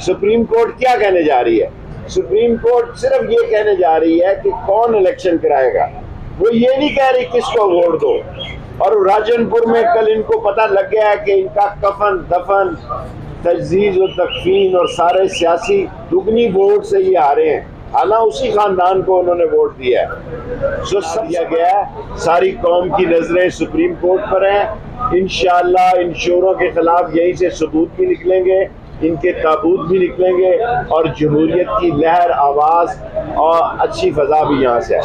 Supreme court क्या कहने जा रही है? सुप्रीम कोर्ट सिर्फ ये कहने जा रही है कि कौन इलेक्शन कराएगा, वो ये नहीं कह रही किसको वोट दो। और राजनपुर में कल इनको पता लग गया है कि इनका कफन दफन, तजदीद और तकफीन और सारे सियासी दुगनी वोट से ये हारे हैं। हालांकि उसी खानदान को उन्होंने वोट दिया है। सो दिया गया है, सारी कौम की नजरें सुप्रीम कोर्ट पर हैं। इंशाअल्लाह इन शोरों के खिलाफ यहीं से सबूत भी निकलेंगे, इनके ताबूत भी निकलेंगे और जमहूरियत की लहर, आवाज और अच्छी फजा भी यहाँ से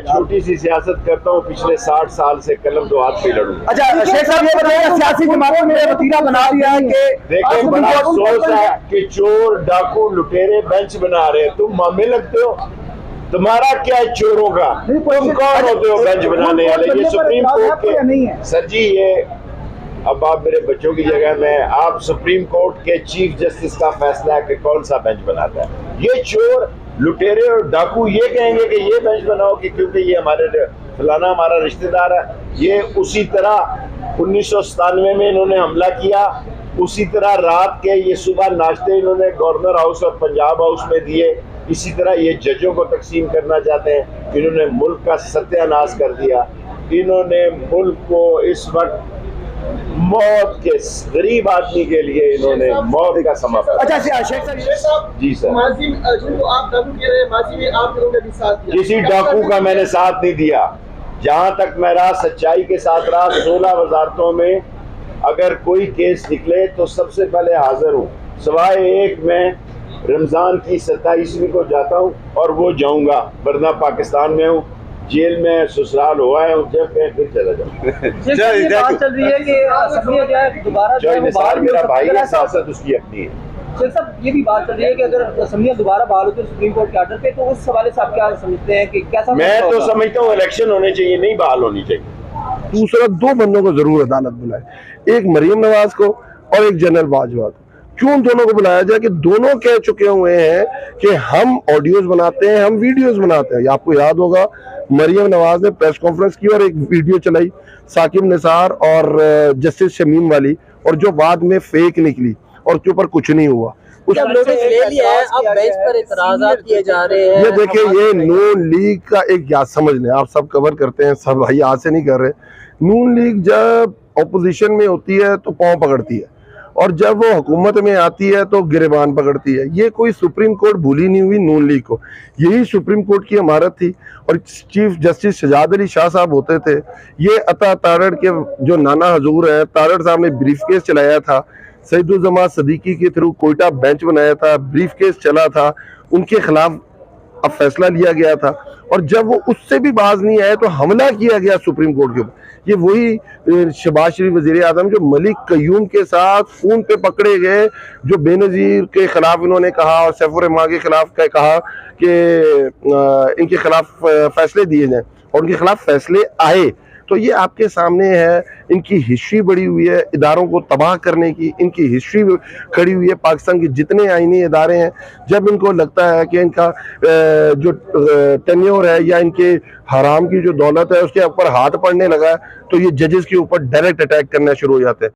छोटी सी सियासत करता हूँ, पिछले 60 साल से कलम दो हाथ पे लड़ूंगा। अच्छा शेख साहब, ये बताइए सियासी जमातों ने वतीरा बना दिया है कि देखो बड़ा अफसोस है कि चोर डाकू लुटेरे बेंच बना रहे हैं। तुम मामे लगते हो, तुम्हारा क्या है चोरों का? तुम कौन होते हो बेंच बनाने वाले? ये सुप्रीम कोर्ट के सर जी, ये अब आप मेरे बच्चों की जगह में, आप सुप्रीम कोर्ट के चीफ जस्टिस का फैसला है कि कौन सा बेंच बनाता है। ये चोर लुटेरे और डाकू ये कहेंगे कि ये बेंच बनाओ कि क्योंकि ये हमारे फलाना हमारा रिश्तेदार है। ये उसी तरह 1997 में इन्होंने हमला किया, उसी तरह रात के ये सुबह नाश्ते इन्होंने गवर्नर हाउस और पंजाब हाउस में दिए। इसी तरह ये जजों को तकसीम करना चाहते हैं। इन्होंने मुल्क का सत्यानाश कर दिया। इन्होंने मुल्क को इस वक्त मौत के, गरीब आदमी के लिए इन्होंने मौत का समा। अच्छा शेख साहब जी सर, माजी जिनको आप डाकू कह रहे हैं, माजी में आप लोगों ने भी साथ दिया। किसी डाकू का मैंने साथ नहीं दिया। जहां तक मैं रहा, सच्चाई के साथ रहा। 16 वजारतों में अगर कोई केस निकले तो सबसे पहले हाजिर हूँ, सिवाय एक में रमजान की 27वीं को जाता हूँ और वो जाऊंगा, वरना पाकिस्तान में हूँ, जेल में ससुराल हुआ है, जब फिर चला जाऊँ। बात चल रही है कि असम्बली जो है दोबारा मेरा भाई है, सियासत उसकी अपनी है। शेख साहब, ये भी बात चल रही है कि अगर असम्बली दोबारा बहाल होती है सुप्रीम कोर्ट के आर्डर पे, तो उस हवाले से आप क्या समझते हैं कि कैसा? मैं तो समझता हूँ इलेक्शन होने चाहिए, नहीं बहाल होनी चाहिए। दूसरा, दो बंदों को जरूर अदालत बुलाए, एक मरियम नवाज को और एक जनरल बाजवा को। क्यों दोनों को बुलाया जाए कि दोनों कह चुके हुए हैं कि हम ऑडियोज बनाते हैं, हम वीडियोस बनाते हैं। आपको याद होगा मरियम नवाज ने प्रेस कॉन्फ्रेंस की और एक वीडियो चलाई साकिब निसार और जस्टिस शमीम वाली, और जो बाद में फेक निकली और उसके ऊपर कुछ नहीं हुआ। किए जा रहे हैं। ये देखिए, ये नून लीग का एक याद समझ लें, आप सब कवर करते हैं, सब भाई आज से नहीं कर रहे। नून लीग जब ऑपोजिशन में होती है तो पांव पकड़ती है, और जब वो हुकूमत में आती है तो गिरबान पकड़ती है। ये कोई सुप्रीम कोर्ट भूली नहीं हुई नून लीग को, यही सुप्रीम कोर्ट की इमारत थी। और चीफ जस्टिस शहजाद अली शाह साहब होते थे। ये अता तारड़ के जो नाना हजूर है, तारड़ साहब ने ब्रीफ केस चलाया था, सईदुज्जमान सदीकी के थ्रू कोयटा बेंच बनाया था, ब्रीफ केस चला था, उनके खिलाफ अब फैसला लिया गया था। और जब वो उससे भी बाज नहीं आए तो हमला किया गया सुप्रीम कोर्ट के ऊपर। ये वही शहबाज शरीफ वजीर आजम जो मलिक कयूम के साथ फोन पे पकड़े गए, जो बेनजीर के खिलाफ इन्होंने कहा और सैफुर रहमान के खिलाफ कहा कि इनके खिलाफ फैसले दिए जाएं, और उनके खिलाफ फैसले आए। तो ये आपके सामने है, इनकी हिस्ट्री बड़ी हुई है इदारों को तबाह करने की, इनकी हिस्ट्री खड़ी हुई है। पाकिस्तान के जितने आईनी इदारे हैं, जब इनको लगता है कि इनका जो टेन्योर है या इनके हराम की जो दौलत है उसके ऊपर हाथ पड़ने लगा है, तो ये जजेस के ऊपर डायरेक्ट अटैक करना शुरू हो जाते हैं।